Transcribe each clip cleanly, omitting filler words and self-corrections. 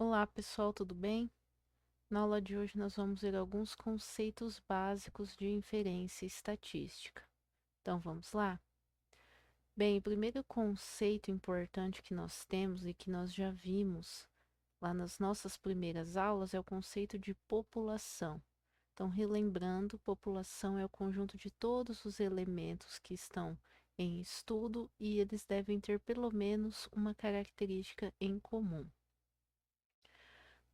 Olá pessoal, tudo bem? Na aula de hoje nós vamos ver alguns conceitos básicos de inferência estatística. Então vamos lá? Bem, o primeiro conceito importante que nós temos e que nós já vimos lá nas nossas primeiras aulas é o conceito de população. Então, relembrando, população é o conjunto de todos os elementos que estão em estudo e eles devem ter pelo menos uma característica em comum.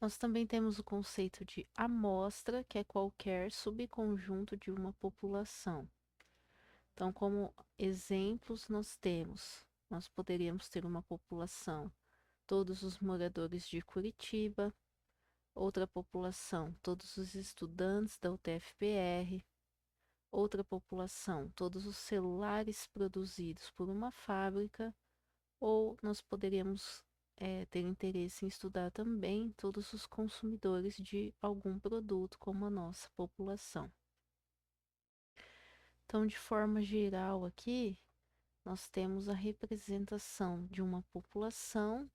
Nós também temos o conceito de amostra, que é qualquer subconjunto de uma população. Então, como exemplos, nós poderíamos ter uma população, todos os moradores de Curitiba, outra população, todos os estudantes da UTFPR, outra população, todos os celulares produzidos por uma fábrica, ou nós poderíamos ter interesse em estudar também todos os consumidores de algum produto, como a nossa população. Então, de forma geral, aqui nós temos a representação de uma população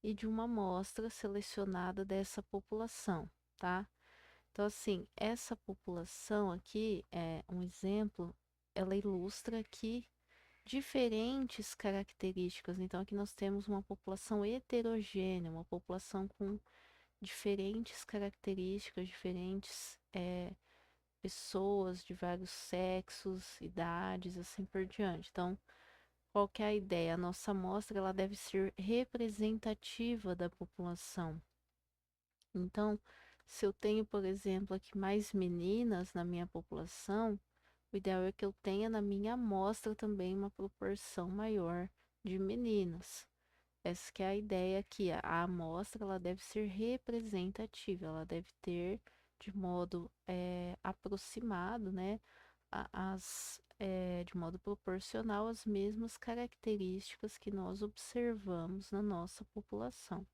e de uma amostra selecionada dessa população, tá? Então, assim, essa população aqui é um exemplo, ela ilustra aqui diferentes características. Então, aqui nós temos uma população heterogênea, uma população com diferentes características, diferentes pessoas de vários sexos, idades, assim por diante. Então, qual que é a ideia? A nossa amostra ela deve ser representativa da população. Então, se eu tenho, por exemplo, aqui mais meninas na minha população, o ideal é que eu tenha na minha amostra também uma proporção maior de meninas. Essa que é a ideia aqui. A amostra ela deve ser representativa, ela deve ter de modo aproximado, né, de modo proporcional as mesmas características que nós observamos na nossa população.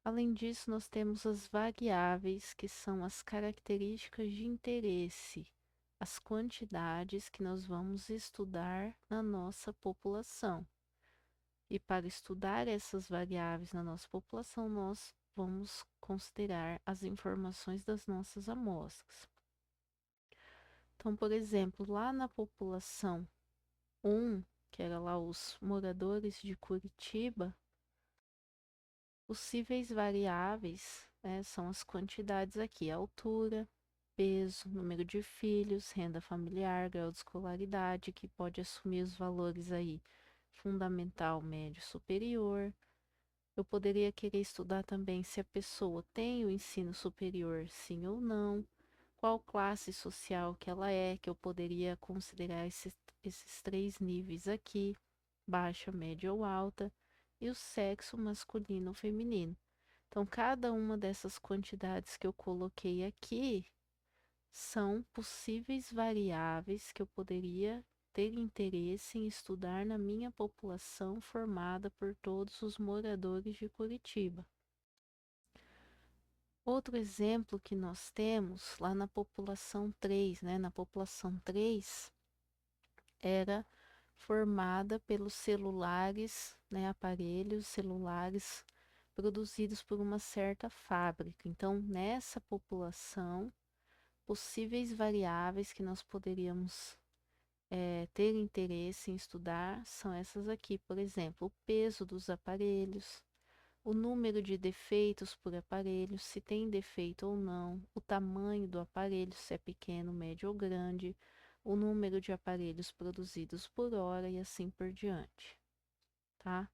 Além disso, nós temos as variáveis, que são as características de interesse, as quantidades que nós vamos estudar na nossa população. E para estudar essas variáveis na nossa população, nós vamos considerar as informações das nossas amostras. Então, por exemplo, lá na população 1, que era lá os moradores de Curitiba, possíveis variáveis, né, são as quantidades aqui: altura, peso, número de filhos, renda familiar, grau de escolaridade, que pode assumir os valores aí fundamental, médio, superior. Eu poderia querer estudar também se a pessoa tem o ensino superior, sim ou não, qual classe social que ela é, que eu poderia considerar esses três níveis aqui: baixa, média ou alta, e o sexo masculino ou feminino. Então, cada uma dessas quantidades que eu coloquei aqui são possíveis variáveis que eu poderia ter interesse em estudar na minha população formada por todos os moradores de Curitiba. Outro exemplo que nós temos lá na população 3, né? Na população 3 era formada pelos celulares, né? Aparelhos celulares produzidos por uma certa fábrica. Então, nessa população, possíveis variáveis que nós poderíamos ter interesse em estudar são essas aqui, por exemplo, o peso dos aparelhos, o número de defeitos por aparelho, se tem defeito ou não, o tamanho do aparelho, se é pequeno, médio ou grande, o número de aparelhos produzidos por hora e assim por diante, tá?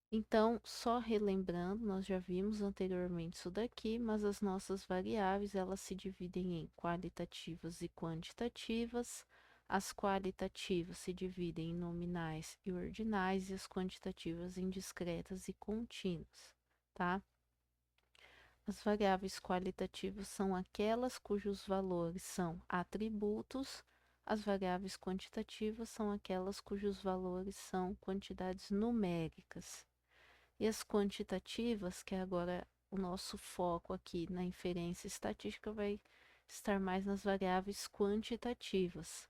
Então, só relembrando, nós já vimos anteriormente isso daqui, mas as nossas variáveis, elas se dividem em qualitativas e quantitativas. As qualitativas se dividem em nominais e ordinais e as quantitativas em discretas e contínuas, tá? As variáveis qualitativas são aquelas cujos valores são atributos, as variáveis quantitativas são aquelas cujos valores são quantidades numéricas. E as quantitativas, que é agora o nosso foco aqui na inferência estatística, vai estar mais nas variáveis quantitativas.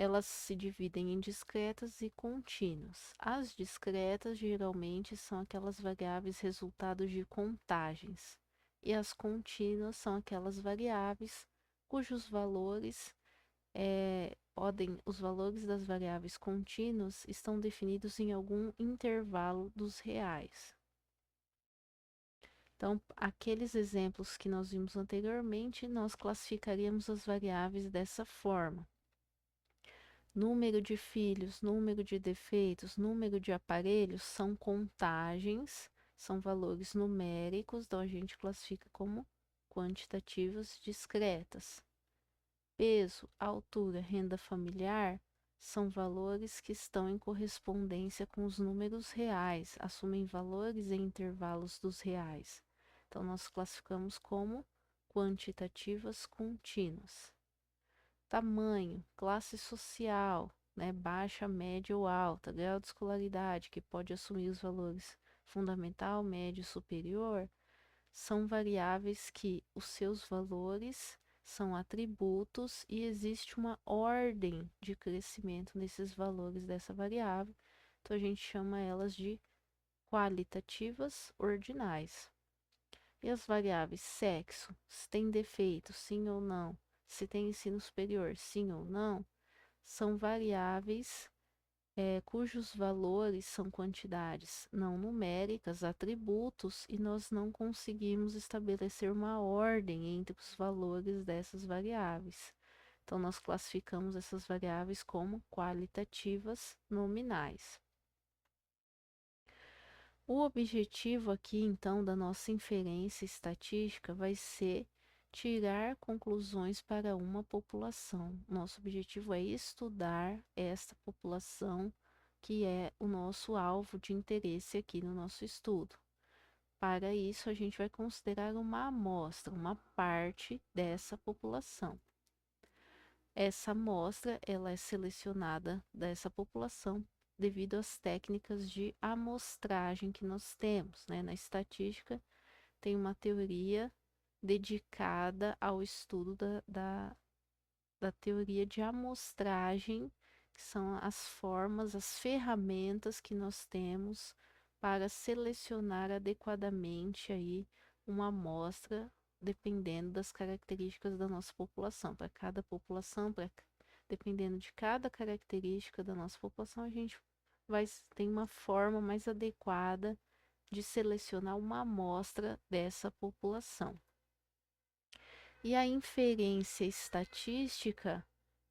elas se dividem em discretas e contínuas. As discretas geralmente são aquelas variáveis resultados de contagens, e as contínuas são aquelas variáveis cujos valores os valores das variáveis contínuas estão definidos em algum intervalo dos reais. Então, aqueles exemplos que nós vimos anteriormente, nós classificaríamos as variáveis dessa forma: número de filhos, número de defeitos, número de aparelhos são contagens, são valores numéricos, então a gente classifica como quantitativas discretas. Peso, altura, renda familiar são valores que estão em correspondência com os números reais, assumem valores em intervalos dos reais. Então, nós classificamos como quantitativas contínuas. Tamanho, classe social, né, baixa, média ou alta, grau de escolaridade, que pode assumir os valores fundamental, médio e superior, são variáveis que os seus valores são atributos e existe uma ordem de crescimento nesses valores dessa variável. Então, a gente chama elas de qualitativas ordinais. E as variáveis sexo, se tem defeito, sim ou não, se tem ensino superior, sim ou não, são variáveis cujos valores são quantidades não numéricas, atributos, e nós não conseguimos estabelecer uma ordem entre os valores dessas variáveis. Então, nós classificamos essas variáveis como qualitativas nominais. O objetivo aqui, então, da nossa inferência estatística vai ser tirar conclusões para uma população. Nosso objetivo é estudar esta população, que é o nosso alvo de interesse aqui no nosso estudo. Para isso, a gente vai considerar uma amostra, uma parte dessa população. Essa amostra, ela é selecionada dessa população devido às técnicas de amostragem que nós temos, né? Na estatística, tem uma teoria dedicada ao estudo da teoria de amostragem, que são as formas, as ferramentas que nós temos para selecionar adequadamente aí uma amostra, dependendo das características da nossa população. Para cada população, dependendo de cada característica da nossa população, a gente tem uma forma mais adequada de selecionar uma amostra dessa população. E a inferência estatística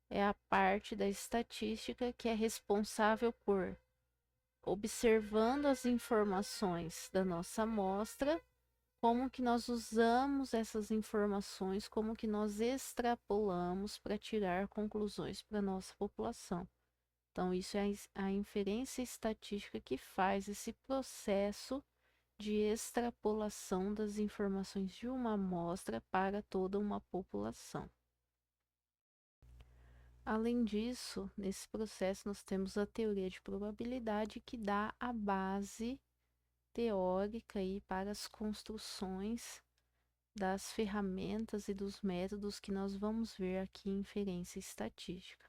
é a parte da estatística que é responsável por, observando as informações da nossa amostra, como que nós usamos essas informações, como que nós extrapolamos para tirar conclusões para a nossa população. Então, isso é a inferência estatística que faz esse processo de extrapolação das informações de uma amostra para toda uma população. Além disso, nesse processo nós temos a teoria de probabilidade, que dá a base teórica aí para as construções das ferramentas e dos métodos que nós vamos ver aqui em inferência estatística.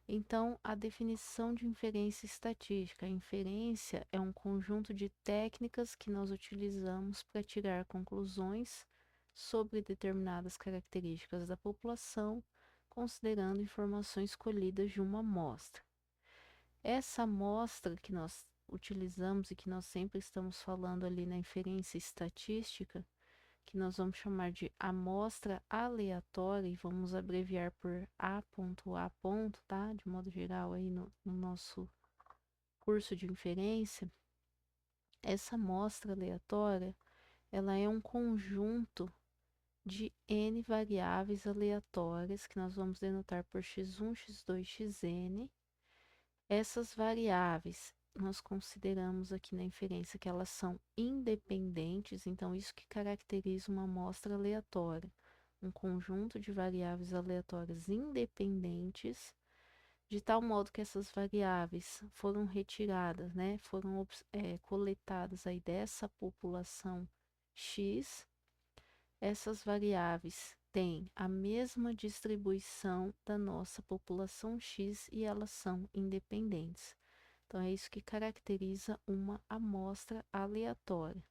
Então, a definição de inferência estatística. A inferência é um conjunto de técnicas que nós utilizamos para tirar conclusões sobre determinadas características da população, considerando informações colhidas de uma amostra. Essa amostra que nós utilizamos e que nós sempre estamos falando ali na inferência estatística, que nós vamos chamar de amostra aleatória e vamos abreviar por A.A., tá? De modo geral aí no nosso curso de inferência. Essa amostra aleatória, ela é um conjunto de N variáveis aleatórias, que nós vamos denotar por x1, x2, xn. Essas variáveis, nós consideramos aqui na inferência que elas são independentes, então isso que caracteriza uma amostra aleatória, um conjunto de variáveis aleatórias independentes, de tal modo que essas variáveis foram retiradas, né, foram coletadas aí dessa população X. Essas variáveis têm a mesma distribuição da nossa população X e elas são independentes. Então, é isso que caracteriza uma amostra aleatória.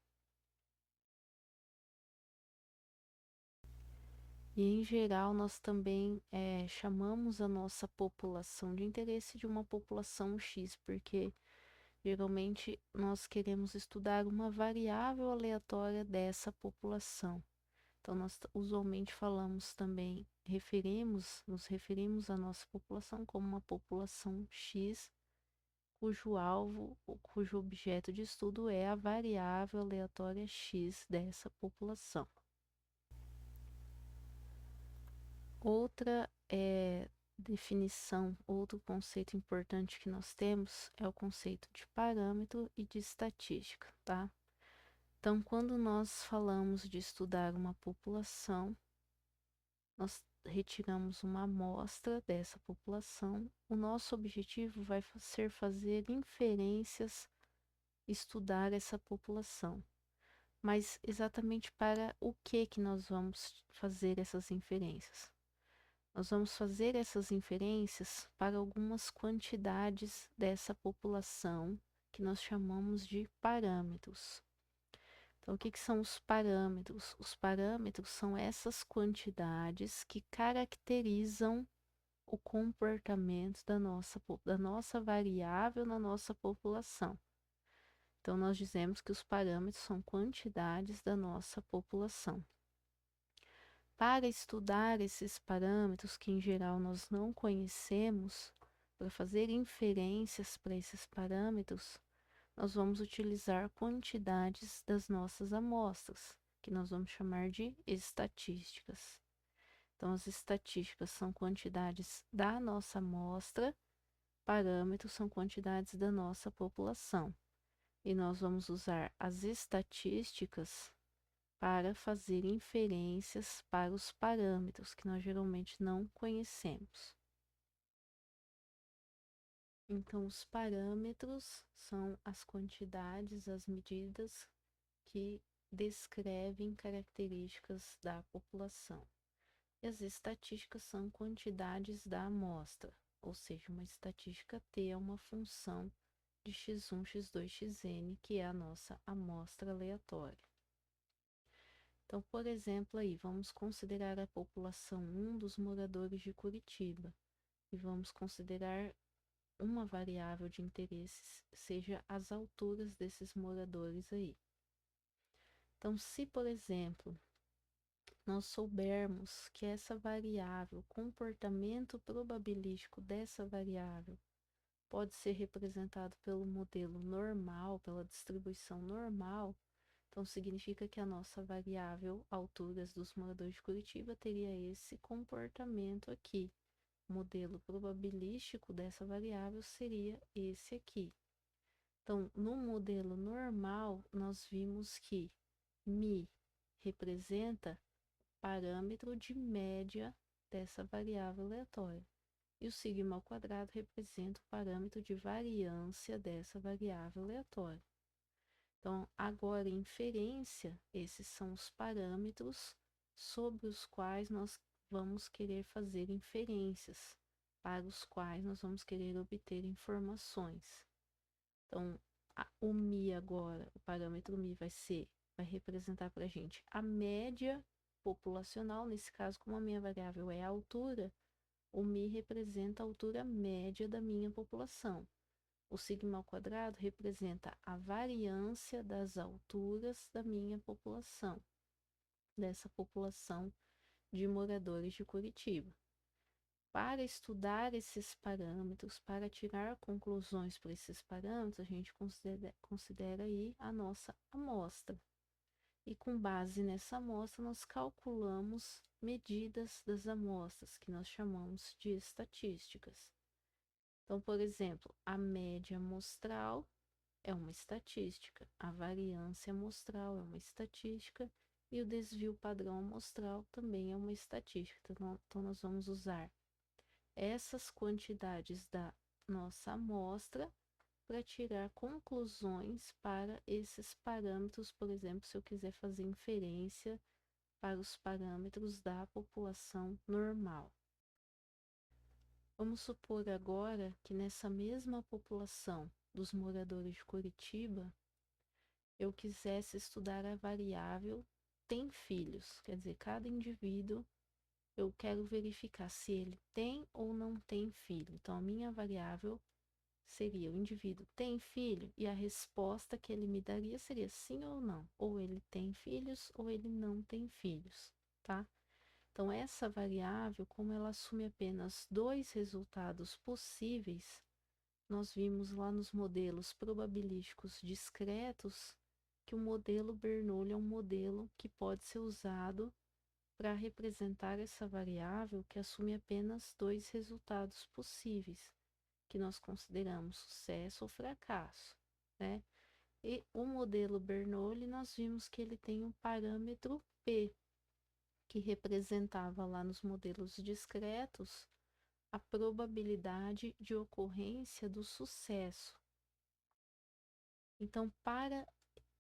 E, em geral, nós também chamamos a nossa população de interesse de uma população X, porque geralmente nós queremos estudar uma variável aleatória dessa população. Então, nós usualmente falamos também, nos referimos à nossa população como uma população X, cujo alvo, ou cujo objeto de estudo é a variável aleatória X dessa população. Outra definição, outro conceito importante que nós temos é o conceito de parâmetro e de estatística, tá? Então, quando nós falamos de estudar uma população, nós retiramos uma amostra dessa população. O nosso objetivo vai ser fazer inferências, estudar essa população. Mas exatamente para o que nós vamos fazer essas inferências? Nós vamos fazer essas inferências para algumas quantidades dessa população que nós chamamos de parâmetros. Então, o que são os parâmetros? Os parâmetros são essas quantidades que caracterizam o comportamento da nossa variável na nossa população. Então, nós dizemos que os parâmetros são quantidades da nossa população. Para estudar esses parâmetros, que em geral nós não conhecemos, para fazer inferências para esses parâmetros, nós vamos utilizar quantidades das nossas amostras, que nós vamos chamar de estatísticas. Então, as estatísticas são quantidades da nossa amostra, parâmetros são quantidades da nossa população. E nós vamos usar as estatísticas para fazer inferências para os parâmetros que nós geralmente não conhecemos. Então, os parâmetros são as quantidades, as medidas que descrevem características da população. E as estatísticas são quantidades da amostra, ou seja, uma estatística T é uma função de x1, x2, xn, que é a nossa amostra aleatória. Então, por exemplo, aí vamos considerar a população 1 dos moradores de Curitiba e vamos considerar uma variável de interesse, seja as alturas desses moradores aí. Então, se, por exemplo, nós soubermos que essa variável, o comportamento probabilístico dessa variável, pode ser representado pelo modelo normal, pela distribuição normal, então significa que a nossa variável alturas dos moradores de Curitiba teria esse comportamento aqui. O modelo probabilístico dessa variável seria esse aqui. Então, no modelo normal, nós vimos que μ representa parâmetro de média dessa variável aleatória. E o sigma ao quadrado representa o parâmetro de variância dessa variável aleatória. Então, agora em inferência, esses são os parâmetros sobre os quais nós vamos querer fazer inferências, para os quais nós vamos querer obter informações. Então, o μ agora, o parâmetro μ vai representar para a gente a média populacional. Nesse caso, como a minha variável é a altura, o μ representa a altura média da minha população. O sigma ao quadrado representa a variância das alturas da minha população, dessa população de moradores de Curitiba. Para estudar esses parâmetros, para tirar conclusões para esses parâmetros, a gente considera aí a nossa amostra. E com base nessa amostra, nós calculamos medidas das amostras, que nós chamamos de estatísticas. Então, por exemplo, a média amostral é uma estatística, a variância amostral é uma estatística e o desvio padrão amostral também é uma estatística. Então nós vamos usar essas quantidades da nossa amostra para tirar conclusões para esses parâmetros. Por exemplo, se eu quiser fazer inferência para os parâmetros da população normal. Vamos supor agora que nessa mesma população dos moradores de Curitiba, eu quisesse estudar a variável tem filhos, quer dizer, cada indivíduo eu quero verificar se ele tem ou não tem filho. Então, a minha variável seria o indivíduo tem filho e a resposta que ele me daria seria sim ou não. Ou ele tem filhos ou ele não tem filhos, tá? Então, essa variável, como ela assume apenas dois resultados possíveis, nós vimos lá nos modelos probabilísticos discretos que o modelo Bernoulli é um modelo que pode ser usado para representar essa variável que assume apenas dois resultados possíveis, que nós consideramos sucesso ou fracasso, né? E o modelo Bernoulli, nós vimos que ele tem um parâmetro P, que representava lá nos modelos discretos a probabilidade de ocorrência do sucesso. Então, para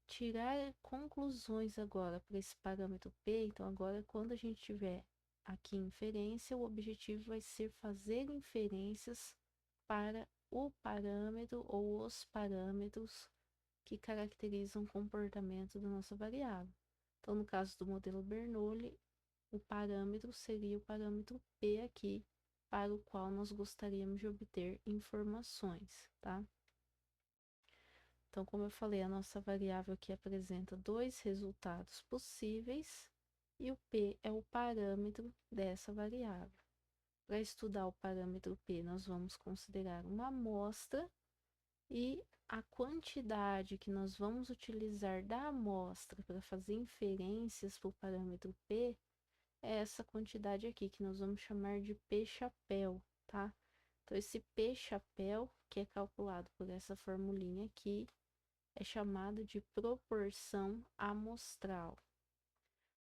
tirar conclusões agora para esse parâmetro P, então agora quando a gente tiver aqui inferência, o objetivo vai ser fazer inferências para o parâmetro ou os parâmetros que caracterizam o comportamento da nossa variável. Então, no caso do modelo Bernoulli, o parâmetro seria o parâmetro P aqui, para o qual nós gostaríamos de obter informações, tá? Então, como eu falei, a nossa variável aqui apresenta dois resultados possíveis e o P é o parâmetro dessa variável. Para estudar o parâmetro P, nós vamos considerar uma amostra e a quantidade que nós vamos utilizar da amostra para fazer inferências para o parâmetro P é essa quantidade aqui, que nós vamos chamar de P-chapéu, tá? Então, esse P-chapéu, que é calculado por essa formulinha aqui, é chamado de proporção amostral.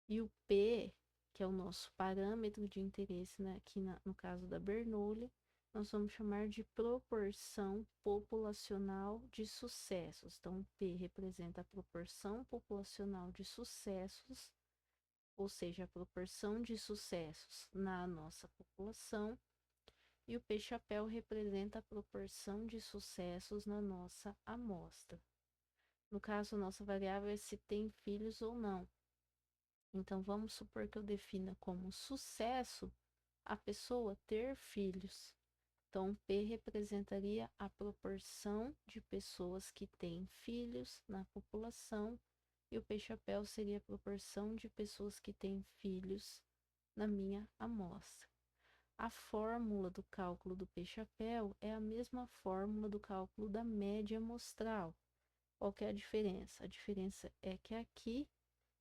E o P, que é o nosso parâmetro de interesse, né, aqui no caso da Bernoulli, nós vamos chamar de proporção populacional de sucessos. Então, o P representa a proporção populacional de sucessos, ou seja, a proporção de sucessos na nossa população, e o P-chapéu representa a proporção de sucessos na nossa amostra. No caso, a nossa variável é se tem filhos ou não. Então, vamos supor que eu defina como sucesso a pessoa ter filhos. Então, P representaria a proporção de pessoas que têm filhos na população e o P-chapéu seria a proporção de pessoas que têm filhos na minha amostra. A fórmula do cálculo do P-chapéu é a mesma fórmula do cálculo da média amostral. Qual que é a diferença? A diferença é que aqui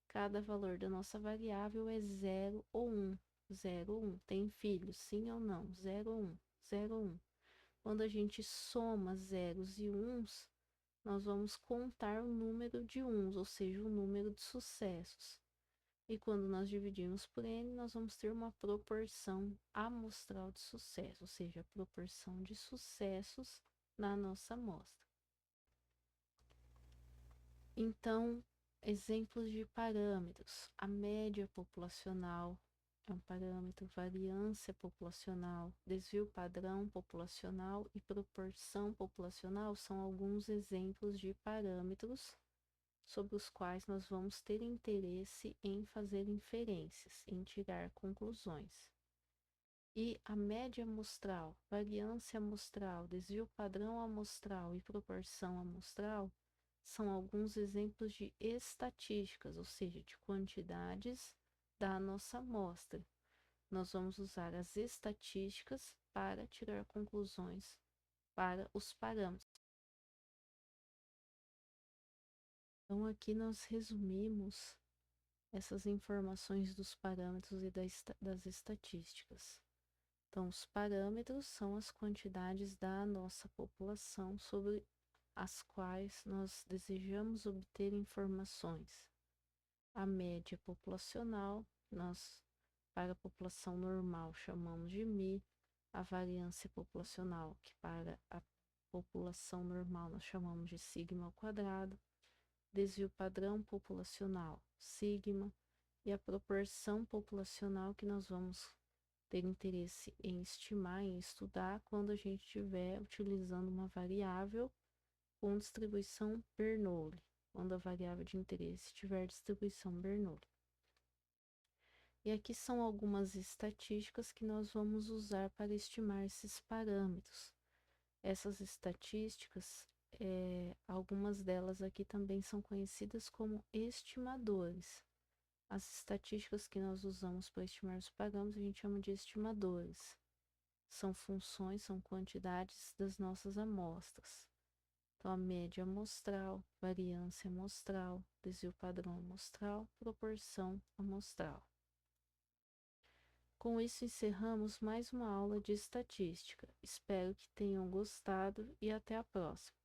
cada valor da nossa variável é 0 ou 1. 0 ou 1. Tem filhos, sim ou não? 0 ou 1. 0 ou 1. Quando a gente soma zeros e uns, nós vamos contar o número de uns, ou seja, o número de sucessos. E quando nós dividirmos por n, nós vamos ter uma proporção amostral de sucesso, ou seja, a proporção de sucessos na nossa amostra. Então, exemplos de parâmetros. A média populacional é um parâmetro, variância populacional, desvio padrão populacional e proporção populacional são alguns exemplos de parâmetros sobre os quais nós vamos ter interesse em fazer inferências, em tirar conclusões. E a média amostral, variância amostral, desvio padrão amostral e proporção amostral são alguns exemplos de estatísticas, ou seja, de quantidades da nossa amostra. Nós vamos usar as estatísticas para tirar conclusões para os parâmetros. Então, aqui nós resumimos essas informações dos parâmetros e das estatísticas. Então, os parâmetros são as quantidades da nossa população sobre as quais nós desejamos obter informações. A média populacional, nós, para a população normal, chamamos de μ, a variância populacional, que para a população normal nós chamamos de sigma ao quadrado, desvio padrão populacional, sigma, e a proporção populacional que nós vamos ter interesse em estimar, em estudar, quando a gente estiver utilizando uma variável com distribuição Bernoulli, quando a variável de interesse tiver distribuição Bernoulli. E aqui são algumas estatísticas que nós vamos usar para estimar esses parâmetros. Essas estatísticas, algumas delas aqui também são conhecidas como estimadores. As estatísticas que nós usamos para estimar os parâmetros a gente chama de estimadores. São funções, são quantidades das nossas amostras. Então, a média amostral, variância amostral, desvio padrão amostral, proporção amostral. Com isso, encerramos mais uma aula de estatística. Espero que tenham gostado e até a próxima.